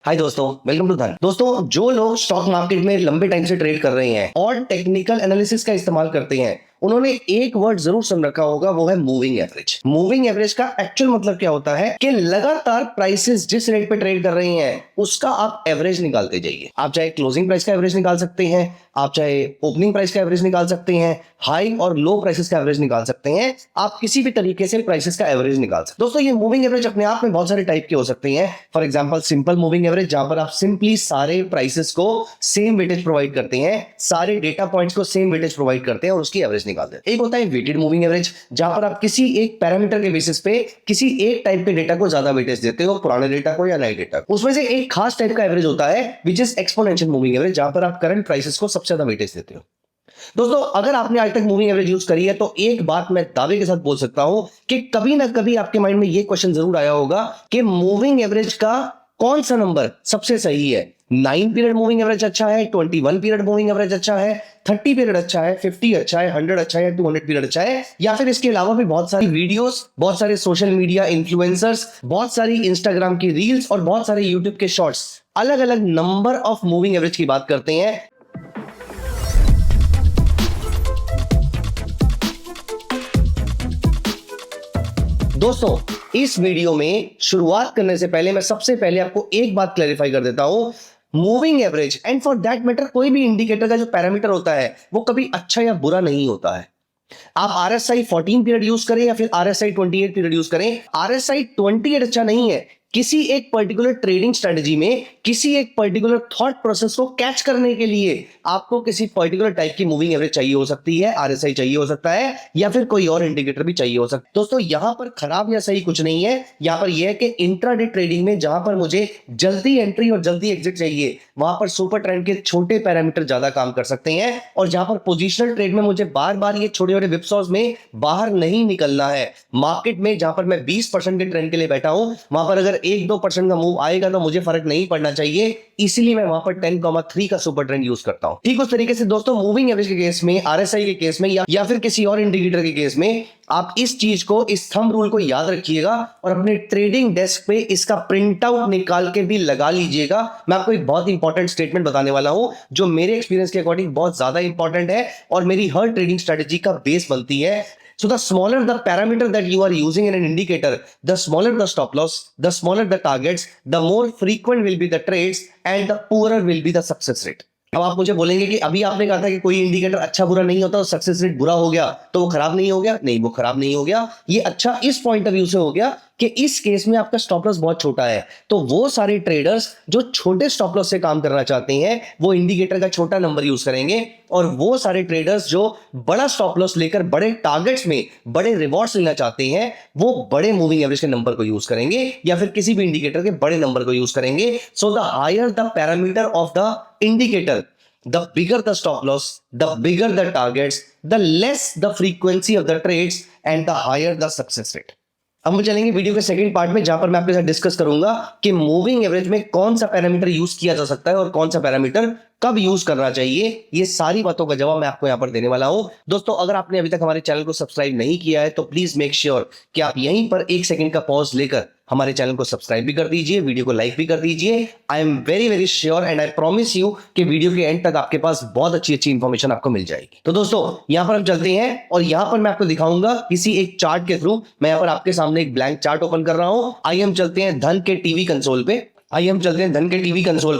हाय दोस्तों, welcome to धन। दोस्तों, जो लोग स्टॉक मार्केट में लंबे टाइम से ट्रेड कर रहे हैं और टेक्निकल एनालिसिस का इस्तेमाल करते हैं, उन्होंने एक वर्ड जरूर सुन रखा होगा, वो है मूविंग एवरेज। मूविंग एवरेज का एक्चुअल मतलब क्या होता है कि लगातार प्राइसेस जिस रेट पे ट्रेड कर रही हैं उसका आप एवरेज निकालते जाइए। आप चाहे क्लोजिंग प्राइस का एवरेज निकाल सकते हैं, आप चाहे ओपनिंग प्राइस का एवरेज निकाल सकते हैं, हाई और लो प्राइसेस का एवरेज निकाल सकते हैं, आप किसी भी तरीके से प्राइसेस का एवरेज निकाल सकते हैं। दोस्तों, ये मूविंग एवरेज अपने आप में बहुत सारे टाइप के हो सकते हैं। For example, simple moving average, जहां पर आप सिंपली सारे प्राइसेस को सेम वेटेज प्रोवाइड करते हैं, सारे डेटा पॉइंट्स को सेम वेटेज प्रोवाइड करते हैं और उसकी एवरेज निकालते हैं। एक होता है वेटेड मूविंग एवरेज, जहां पर आप किसी एक पैरामीटर के बेसिस पे किसी एक टाइप के डेटा को ज्यादा वेटेज देते हो, पुराने डेटा को या नए डेटा को। उसमें से एक खास टाइप का एवरेज होता है which is exponential moving average, जहां पर आप करंट प्राइसेस को सबसे ज्यादा वेटेज देते हो। दोस्तों, अगर आपने आज तक मूविंग एवरेज यूज करी है तो एक बात मैं दावे के साथ बोल सकता हूं कि कभी ना कभी आपके माइंड में यह क्वेश्चन जरूर आया होगा कि मूविंग एवरेज का कौन सा नंबर सबसे सही है। 9 पीरियड मूविंग एवरेज अच्छा है, 21 पीरियड मूविंग एवरेज अच्छा है, 30 पीरियड अच्छा है, 50 अच्छा है, 100 अच्छा है, 200 पीरियड अच्छा है, या फिर इसके अलावा भी बहुत सारी वीडियोस, बहुत सारे सोशल मीडिया इन्फ्लुएंसर्स, बहुत सारी इंस्टाग्राम की रील्स और बहुत सारे यूट्यूब के शॉर्ट्स अलग अलग नंबर ऑफ मूविंग एवरेज की बात करते हैं। दोस्तों, इस वीडियो में शुरुआत करने से पहले मैं सबसे पहले आपको एक बात क्लैरिफाई कर देता हूं। Moving average and for that matter कोई भी इंडिकेटर का जो पैरामीटर होता है वो कभी अच्छा या बुरा नहीं होता है। आप RSI 14 पीरियड यूज करें या फिर RSI 28 पीरियड यूज करें, RSI 28 अच्छा नहीं है। किसी एक पर्टिकुलर ट्रेडिंग स्ट्रेटजी में किसी एक पर्टिकुलर थॉट प्रोसेस को कैच करने के लिए आपको किसी पर्टिकुलर टाइप की मूविंग एवरेज चाहिए हो सकती है, RSI चाहिए हो सकता है, या फिर कोई और इंडिकेटर भी चाहिए हो सकता है। दोस्तों, यहां पर खराब या सही कुछ नहीं है। यहां पर यह है कि इंट्राडे ट्रेडिंग में जहां पर मुझे जल्दी एंट्री और जल्दी एग्जिट चाहिए, वहां पर सुपर ट्रेंड के छोटे पैरामीटर ज्यादा काम कर सकते हैं। और जहां पर पोजिशनल ट्रेड में मुझे बार बार ये छोटे छोटे विप्सॉस में बाहर नहीं निकलना है, मार्केट में जहां पर मैं 20% के ट्रेंड के लिए बैठा हूं, वहां पर अगर 1-2% का मूव आएगा तो मुझे फर्क नहीं पड़ना चाहिए, इसीलिए मैं वहां पर 10,3 का सुपर ट्रेंड यूज करता हूं। ठीक उस तरीके से दोस्तों, मूविंग एवरेज के केस में, RSI के केस में या फिर किसी और इंडिकेटर के केस में आप इस चीज को, इस थंब रूल को याद रखिएगा और अपने ट्रेडिंग डेस्क पे इसका प्रिंट आउट निकाल के भी लगा लीजिएगा। मैं आपको एक बहुत इंपॉर्टेंट स्टेटमेंट बताने वाला हूं जो मेरे एक्सपीरियंस के अकॉर्डिंग बहुत ज्यादा इंपॉर्टेंट है और मेरी हर ट्रेडिंग स्ट्रेटजी का बेस बनती है। So the smaller the parameter that you are using in an indicator, the smaller the stop loss, the smaller the targets, the more frequent will be the trades and the poorer will be the success rate. अब आप मुझे बोलेंगे कि अभी आपने कहा था कि कोई इंडिकेटर अच्छा बुरा नहीं होता, सक्सेस रेट बुरा हो गया तो वो खराब नहीं हो गया। नहीं, वो खराब नहीं हो गया। ये अच्छा इस पॉइंट ऑफ व्यू से हो गया कि इस केस में आपका स्टॉप लॉस बहुत छोटा है, तो वो सारे ट्रेडर्स जो छोटे स्टॉप लॉस से काम करना चाहते हैं वो इंडिकेटर का छोटा नंबर यूज करेंगे, और वो सारे ट्रेडर्स जो बड़ा स्टॉप लॉस लेकर बड़े टारगेट्स में बड़े रिवॉर्ड्स लेना चाहते हैं वो बड़े मूविंग एवरेज के नंबर को यूज करेंगे या फिर किसी भी इंडिकेटर के बड़े नंबर को यूज करेंगे। So the higher the parameter of the indicator, the bigger the stop loss, the bigger the targets, the less the frequency of the trades and the higher the success rate. अब हम चलेंगे video के second part में, जहां पर मैं आपके साथ डिस्कस करूंगा कि मूविंग एवरेज में कौन सा पैरामीटर यूज किया जा सकता है और कौन सा पैरामीटर कब यूज करना चाहिए। ये सारी बातों का जवाब मैं आपको यहां पर देने वाला हूं। दोस्तों, अगर आपने अभी तक हमारे चैनल को सब्सक्राइब नहीं किया है तो प्लीज मेक श्योर कि आप यहीं पर एक सेकंड का पॉज लेकर हमारे चैनल को सब्सक्राइब भी कर दीजिए, वीडियो को लाइक भी कर दीजिए। I am very very sure and I promise you कि वीडियो के एंड तक आपके पास बहुत अच्छी अच्छी इंफॉर्मेशन आपको मिल जाएगी। तो दोस्तों, यहां पर हम चलते हैं और यहां पर मैं आपको दिखाऊंगा किसी एक चार्ट के थ्रू। मैं यहां पर आपके सामने एक ब्लैंक चार्ट ओपन कर रहा हूं। आइए हम चलते हैं धन के टीवी कंसोल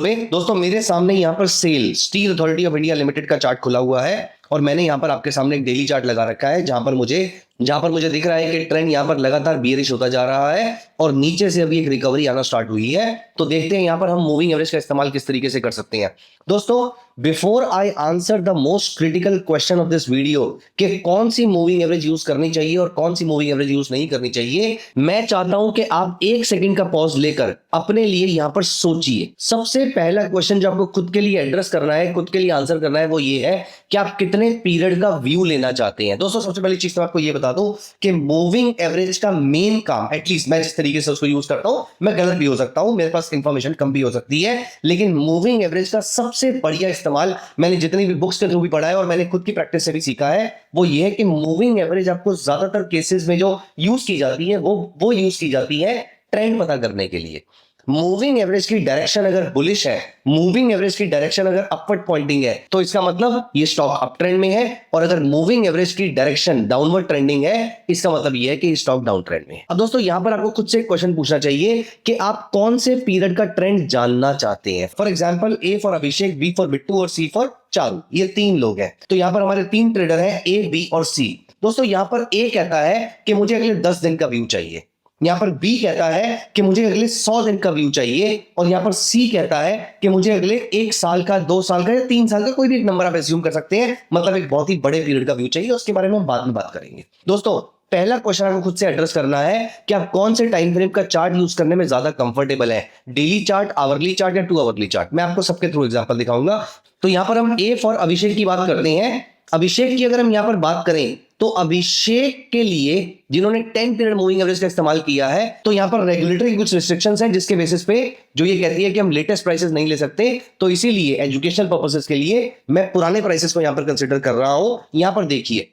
पे। दोस्तों, मेरे सामने यहाँ पर SAIL Steel Authority of India Limited का चार्ट खुला हुआ है और मैंने यहाँ पर आपके सामने एक डेली चार्ट लगा रखा है जहां पर मुझे दिख रहा है कि ट्रेंड यहाँ पर लगातार बियरिश होता जा रहा है और नीचे से अभी एक रिकवरी आना स्टार्ट हुई है। तो देखते हैं यहाँ पर हम मूविंग एवरेज का इस्तेमाल किस तरीके से कर सकते हैं। दोस्तों, before I answer the most critical question of this video कि कौन सी मूविंग एवरेज यूज करनी चाहिए और कौन सी मूविंग एवरेज यूज नहीं करनी चाहिए, मैं चाहता हूं कि आप एक सेकंड का पॉज लेकर अपने लिए यहां पर सोचिए। सबसे पहला क्वेश्चन जो आपको खुद के लिए एड्रेस करना है, खुद के लिए आंसर करना है, वो ये है कि आप कितने पीरियड का व्यू लेना चाहते हैं। दोस्तों, सबसे पहली चीज तो आपको ये बता दूं कि मूविंग एवरेज का मेन काम, एटलीस्ट मैं जिस तरीके से उसको यूज करता हूं, मैं गलत भी हो सकता हूं, मेरे पास इंफॉर्मेशन कम भी हो सकती है, लेकिन मूविंग एवरेज का सबसे बढ़िया इस्तेमाल मैंने जितनी भी बुक्स के थ्रू भी पढ़ा है और मैंने खुद की प्रैक्टिस से भी सीखा है, वो ये है कि मूविंग एवरेज आपको ज्यादातर केसेस में जो यूज की जाती है वो यूज की जाती है ट्रेंड पता करने के लिए। मूविंग एवरेज की डायरेक्शन अगर बुलिश है, मूविंग एवरेज की डायरेक्शन अगर अपवर्ड पॉइंटिंग है, तो इसका मतलब ये स्टॉक अप ट्रेंड में है। और अगर मूविंग एवरेज की डायरेक्शन डाउनवर्ड ट्रेंडिंग है, इसका मतलब ये है कि स्टॉक डाउन ट्रेंड में है। अब दोस्तों यहां पर आपको खुद से एक क्वेश्चन पूछना चाहिए कि आप कौन से पीरियड का ट्रेंड जानना चाहते हैं। For example, A for Abhishek, B for Bittu और सी फॉर चारू, ये 3 लोग हैं। तो यहां पर हमारे 3 ट्रेडर हैं, ए, बी और सी। दोस्तों यहां पर ए कहता है कि मुझे अगले 10 दिन का व्यू चाहिए, यहां पर बी कहता है कि मुझे अगले 100 दिन का व्यू चाहिए, और यहां पर सी कहता है कि मुझे अगले 1 साल का, 2 साल का या 3 साल का, कोई भी एक नंबर आप एज्यूम कर सकते हैं, मतलब एक बहुत ही बड़े पीरियड का व्यू चाहिए। उसके बारे में हम बाद में बात करेंगे। दोस्तों पहला क्वेश्चन आपको खुद से एड्रेस करना है कि आप कौन से टाइम फ्रेम का चार्ट यूज करने में ज्यादा कंफर्टेबल है, डेली चार्ट, आवरली चार्ट या 2 आवरली चार्ट। मैं आपको सबके थ्रू एग्जांपल दिखाऊंगा। तो यहां पर हम ए फॉर अभिषेक की बात करते हैं। अभिषेक की अगर हम यहां पर बात करें, तो अभिषेक के लिए जिन्होंने 10 पीरियड मूविंग एवरेज का इस्तेमाल किया है, तो यहां पर रेगुलेटरी कुछ रिस्ट्रिक्शंस हैं, जिसके बेसिस पे जो ये कहती है कि हम लेटेस्ट प्राइसेस नहीं ले सकते। तो इसीलिए एजुकेशनल पर्पसेस के लिए मैं पुराने प्राइसेस को यहां पर कंसीडर कर रहा हूं। यहां पर देखिए,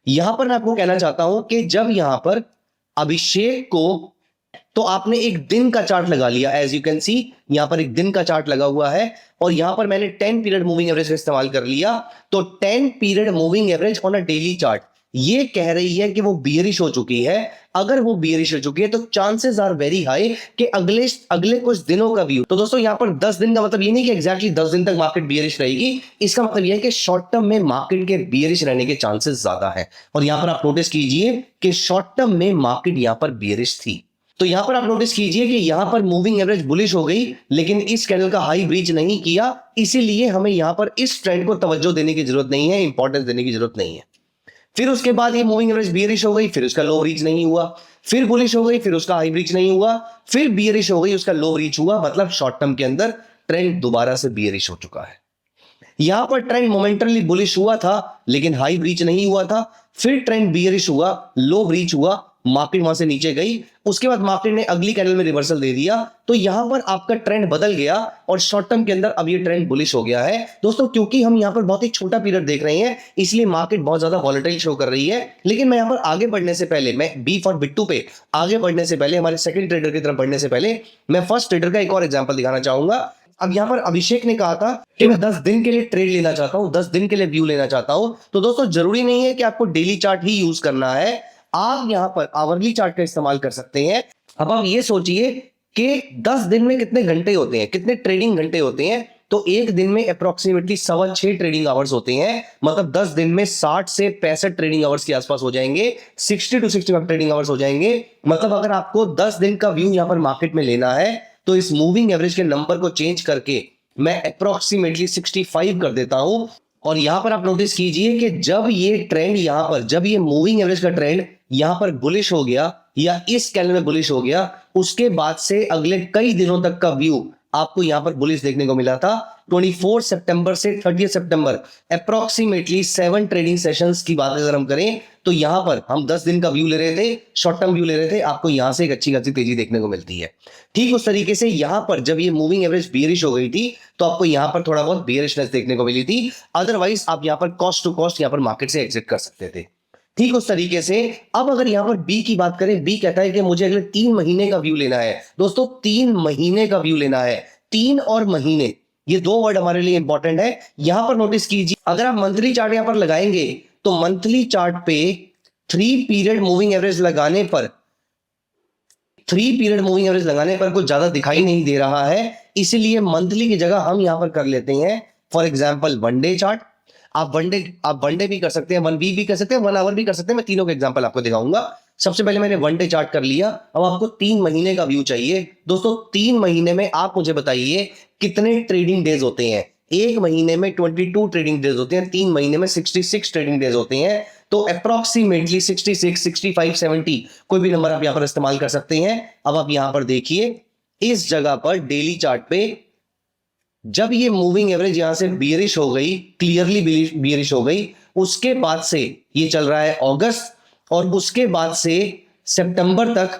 यहां पर मैं आपको कहना चाहता हूं कि जब यहां पर अभिषेक को, तो आपने एक दिन का चार्ट लगा लिया, एज यू कैन सी यहां पर एक दिन का चार्ट लगा हुआ है, और यहां पर मैंने 10 पीरियड मूविंग एवरेज का इस्तेमाल कर लिया। तो 10 period moving average on a daily chart ये कह रही है कि वो बियरिश हो चुकी है। अगर वो बियरिश हो चुकी है, तो चांसेस आर वेरी हाई कि अगले कुछ दिनों का व्यू। तो दोस्तों यहां पर 10 दिन का मतलब ये नहीं कि एग्जैक्टली 10 दिन तक मार्केट बियरिश रहेगी। इसका मतलब ये है कि शॉर्ट टर्म में मार्केट के बियरिश रहने के चांसेस ज्यादा है। और यहां पर आप नोटिस कीजिए कि शॉर्ट टर्म में मार्केट यहां पर बियरिश थी। तो यहां पर आप नोटिस कीजिए कि यहां पर मूविंग एवरेज बुलिश हो गई, लेकिन इस कैंडल का हाई ब्रीच नहीं किया। इसीलिए हमें यहां पर इस ट्रेंड को तवज्जो देने की जरूरत नहीं है, इंपॉर्टेंस देने की जरूरत नहीं है। फिर उसके बाद ये मूविंग एवरेज बियरिश हो गई, फिर उसका लो ब्रीच नहीं हुआ, फिर बुलिश हो गई, फिर उसका हाई ब्रीच नहीं हुआ, फिर बियरिश हो गई, उसका लो ब्रीच हुआ। मतलब शॉर्ट टर्म के अंदर ट्रेंड दोबारा से बियरिश हो चुका है। यहां पर ट्रेंड मोमेंटली बुलिश हुआ था, लेकिन हाई ब्रीच नहीं हुआ था। फिर ट्रेंड बियरिश हुआ, लो ब्रीच हुआ, मार्केट वहां से नीचे गई। उसके बाद मार्केट ने अगली कैंडल में रिवर्सल दे दिया। तो यहां पर आपका ट्रेंड बदल गया, और शॉर्ट टर्म के अंदर अब ये ट्रेंड बुलिश हो गया है। दोस्तों क्योंकि हम यहां पर बहुत ही छोटा पीरियड देख रहे हैं, इसलिए मार्केट बहुत ज्यादा वॉलेटाइल शो कर रही है। लेकिन मैं यहां पर आगे बढ़ने से पहले, मैं बी फॉर बिट्टू पे आगे बढ़ने से पहले, हमारे सेकंड ट्रेडर की तरफ बढ़ने से पहले, मैं फर्स्ट ट्रेडर का एक और एग्जांपल दिखाना चाहूंगा। अब यहां पर अभिषेक ने कहा था कि मैं 10 दिन के लिए ट्रेड लेना चाहता हूं, 10 दिन के लिए व्यू लेना चाहता हूं। तो दोस्तों जरूरी नहीं है कि आपको डेली चार्ट ही यूज करना है, आप यहां पर आवरली चार्ट का इस्तेमाल कर सकते हैं। अब आप ये सोचिए कि 10 दिन में कितने घंटे होते हैं, कितने ट्रेडिंग घंटे होते हैं। तो एक दिन में अप्रोक्सीमेटली 6.25 ट्रेडिंग आवर्स होते हैं। मतलब 10 दिन में 60 से 65 ट्रेडिंग आवर्स के आसपास हो जाएंगे, 60 to 65 ट्रेडिंग आवर्स हो जाएंगे। मतलब अगर आपको 10 दिन का व्यू यहां पर मार्केट में लेना है, तो इस मूविंग एवरेज के नंबर को चेंज करके मैं अप्रोक्सीमेटली 65 कर देता हूं। और यहां पर आप नोटिस कीजिए कि जब ये ट्रेंड यहां पर, जब ये मूविंग एवरेज का ट्रेंड यहां पर बुलिश हो गया, या इस कैंडल में बुलिश हो गया, उसके बाद से अगले कई दिनों तक का व्यू आपको यहां पर बुलिश देखने को मिला था। 24 सितंबर से 30 सितंबर अप्रोक्सीमेटली 7 ट्रेडिंग सेशंस की बात अगर हम करें, तो यहां पर हम 10 दिन का व्यू ले रहे थे, शॉर्ट टर्म व्यू ले रहे थे। आपको यहां से एक अच्छी खासी तेजी देखने को मिलती है। ठीक उस तरीके से यहां पर जब ये मूविंग एवरेज बियरिश हो गई थी, तो आपको यहां पर थोड़ा बहुत बियरिशनेस देखने को मिली थी। अदरवाइज आप यहां पर कॉस्ट टू कॉस्ट यहां पर मार्केट से एग्जिट कर सकते थे। ठीक उस तरीके से अब अगर यहां पर बी की बात करें, बी कहता है कि मुझे अगले 3 महीने का व्यू लेना है। दोस्तों 3 महीने का व्यू लेना है। 3 और महीने, ये 2 वर्ड हमारे लिए इंपॉर्टेंट है। यहां पर नोटिस कीजिए, अगर आप मंथली चार्ट यहां पर लगाएंगे, तो मंथली चार्ट पे 3 पीरियड मूविंग एवरेज लगाने पर, 3 पीरियड मूविंग एवरेज लगाने पर कुछ ज्यादा दिखाई नहीं दे रहा है। इसलिए मंथली की जगह हम यहां पर कर लेते हैं फॉर एग्जांपल 1 डे चार्ट। आप वन डे भी कर सकते हैं, 1 वीक भी कर सकते हैं, 1 आवर भी कर सकते हैं। मैं तीनों के एग्जांपल आपको दिखाऊंगा। सबसे पहले मैंने 1 डे चार्ट कर लिया। अब आपको 3 महीने का व्यू चाहिए। दोस्तों 3 महीने में आप मुझे बताइए कितने ट्रेडिंग डेज होते हैं। एक महीने में 22 ट्रेडिंग डेज होते हैं, 3 महीने में 66 ट्रेडिंग डेज होते हैं। तो अप्रोक्सीमेटली 66, 65, 70 कोई भी नंबर आप यहां पर इस्तेमाल कर सकते हैं। अब आप यहां पर देखिए, इस जगह पर डेली चार्ट पे जब ये मूविंग एवरेज यहां से बियरिश हो गई, क्लियरली बियरिश हो गई, उसके बाद से ये चल रहा है अगस्त, और उसके बाद से सितंबर तक,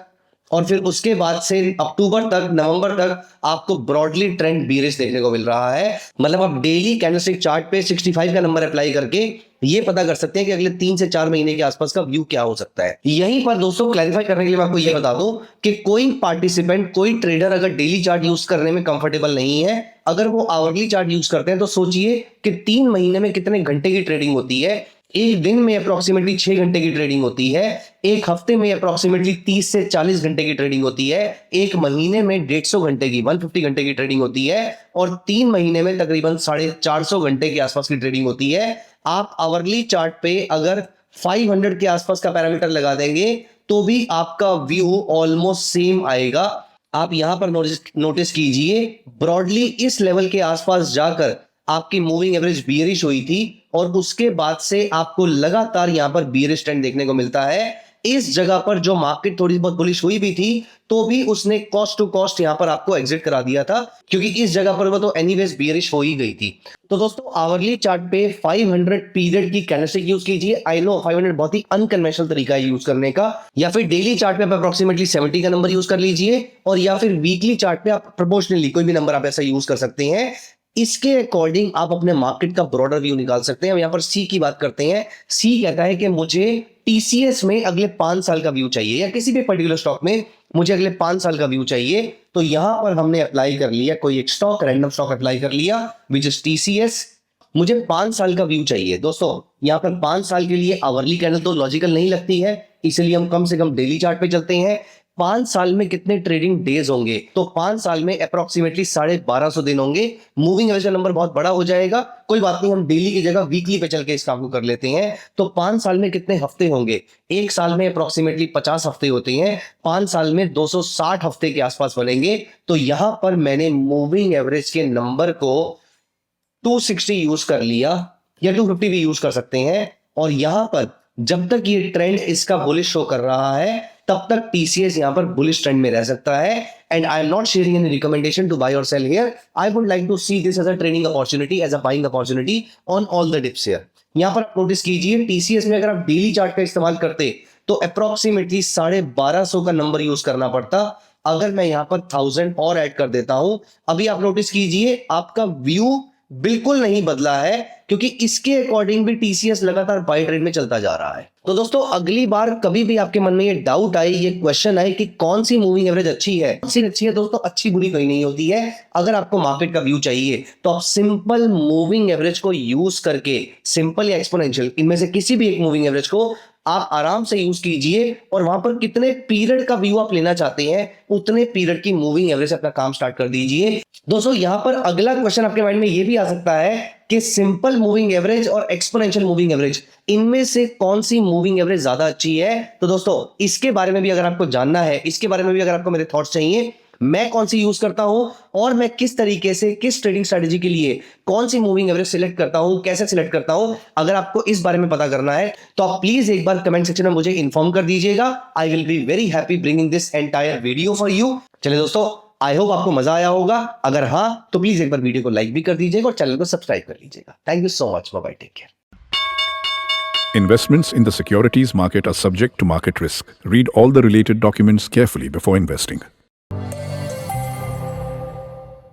और फिर उसके बाद से अक्टूबर तक, नवंबर तक आपको ब्रॉडली ट्रेंड बियरिश देखने को मिल रहा है। मतलब आप डेली कैंडलस्टिक चार्ट पे 65 का नंबर अप्लाई करके ये पता कर सकते हैं कि अगले 3 से 4 महीने के आसपास का व्यू क्या हो सकता है। यहीं पर दोस्तों क्लैरिफाई करने के लिए मैं आपको ये बता दूं कि कोई पार्टिसिपेंट, कोई ट्रेडर अगर डेली चार्ट यूज करने में कंफर्टेबल नहीं है, अगर वो आवरली चार्ट यूज करते हैं, तो सोचिए कि 3 महीने में कितने घंटे की ट्रेडिंग होती है। एक दिन में अप्रोक्सीमेटली 6 घंटे की ट्रेडिंग होती है, एक हफ्ते में अप्रोक्सीमेटली 30 से 40 घंटे की ट्रेडिंग होती है, एक महीने में 150 घंटे की 150 घंटे की ट्रेडिंग होती है, और 3 महीने में तकरीबन 450 घंटे के आसपास की ट्रेडिंग होती है। आप आवरली चार्ट पे अगर 500 के आसपास का पैरामीटर लगा देंगे तो भी आपका व्यू ऑलमोस्ट सेम आएगा। आप यहां पर नोटिस कीजिए, ब्रॉडली इस लेवल के आसपास जाकर आपकी मूविंग एवरेज बियरिश हुई थी, और उसके बाद से आपको लगातार यहां पर बियरिश ट्रेंड देखने को मिलता है। इस जगह पर जो मार्केट थोड़ी बहुत बुलिश हुई भी थी, तो भी उसने कॉस्ट टू कॉस्ट यहां पर आपको एग्जिट करा दिया था, क्योंकि इस जगह पर वो तो एनीवेज बियरिश हो ही गई थी। तो दोस्तों आवरली चार्ट पे 500 पीरियड की कैंडलस्टिक यूज कीजिए। आई नो 500 बहुत ही अनकन्वेंशनल तरीका है यूज करने का, या फिर डेली चार्ट पे आप अप्रोक्सीमेटली 70 का नंबर यूज कर लीजिए, और या फिर वीकली चार्ट पे आप प्रोपोर्शनली कोई भी नंबर आप ऐसा यूज कर सकते हैं। इसके अकॉर्डिंग आप अपने मार्केट का ब्रॉडर व्यू निकाल सकते हैं। हम यहां पर सी की बात करते हैं। सी कहता है कि मुझे टीसीएस में अगले 5 साल का व्यू चाहिए, या किसी भी पर्टिकुलर स्टॉक में मुझे अगले 5 साल का व्यू चाहिए। तो यहां पर हमने अप्लाई कर लिया कोई एक स्टॉक, रैंडम स्टॉक अप्लाई कर लिया विच इज टीसीएस। मुझे 5 साल का व्यू चाहिए। दोस्तों यहां पर 5 साल के लिए आवरली कैंडल तो लॉजिकल नहीं लगती है, इसलिए हम कम से कम डेली चार्ट पे चलते हैं। 5 साल में कितने ट्रेडिंग डेज होंगे? तो 5 साल में अप्रोक्सीमेटली 1250 दिन होंगे। मूविंग एवरेज नंबर बहुत बड़ा हो जाएगा, कोई बात नहीं, हम डेली की जगह वीकली पे चल के इस काम को कर लेते हैं। तो 5 साल में कितने हफ्ते होंगे? एक साल में अप्रोक्सीमेटली 50 हफ्ते होते हैं, 5 साल में 260 हफ्ते के आसपास बनेंगे। तो यहां पर मैंने मूविंग एवरेज के नंबर को 260 यूज कर लिया, या 250 भी यूज कर सकते हैं। और यहां पर जब तक ये ट्रेंड इसका बुलिश शो कर रहा है, तब तक टीसीएस यहां पर बुलिश ट्रेंड में रह सकता है। And I am not sharing any recommendation to buy और sell here. I would like to see this as a trading opportunity, as a buying opportunity on all the dips here. यहां पर आप notice कीजिए, TCS में अगर आप daily chart का इस्तेमाल करते तो अप्रोक्सीमेटली 1250 का नंबर यूज करना पड़ता। अगर मैं यहां पर 1000 और ऐड कर देता हूं, अभी आप नोटिस कीजिए आपका व्यू बिल्कुल नहीं बदला है, क्योंकि इसके अकॉर्डिंग भी टीसीएस लगातार बाय ट्रेड में चलता जा रहा है। तो दोस्तों अगली बार कभी भी आपके मन में ये डाउट आए, ये क्वेश्चन आए कि कौन सी मूविंग एवरेज अच्छी है, कौन सी अच्छी है, दोस्तों अच्छी बुरी कोई नहीं होती है। अगर आपको मार्केट का व्यू चाहिए तो आप सिंपल मूविंग एवरेज को यूज करके, सिंपल या एक्सपोनेंशियल, इनमें से किसी भी एक मूविंग एवरेज को आप आराम से यूज कीजिए, और वहां पर कितने पीरियड का व्यू आप लेना चाहते हैं, उतने पीरियड की मूविंग एवरेज से अपना काम स्टार्ट कर दीजिए। दोस्तों यहां पर अगला क्वेश्चन आपके माइंड में यह भी आ सकता है कि सिंपल मूविंग एवरेज और एक्सपोनेंशियल मूविंग एवरेज, इनमें से कौन सी मूविंग एवरेज ज्यादा अच्छी है? तो दोस्तों इसके बारे में भी अगर आपको जानना है, इसके बारे में भी अगर आपको मेरे थॉट्स चाहिए, मैं कौन सी यूज करता हूं और मैं किस तरीके से, किस ट्रेडिंग स्ट्रेटेजी के लिए कौन सी मूविंग एवरेज सिलेक्ट करता हूं, कैसे सिलेक्ट करता हूं, अगर आपको इस बारे में पता करना है तो आप प्लीज एक बार कमेंट सेक्शन में मुझे इन्फॉर्म कर दीजिएगा। I will be very happy bringing this entire video for you. चलिए दोस्तों, आई होप आपको मजा आया होगा। अगर हाँ तो प्लीज एक बार वीडियो को लाइक भी कर दीजिएगा और चैनल को सब्सक्राइब कर लीजिएगा। Thank you so much. Bye bye, take care. Investments in the securities market are subject to market risk. Read all the related documents carefully before investing.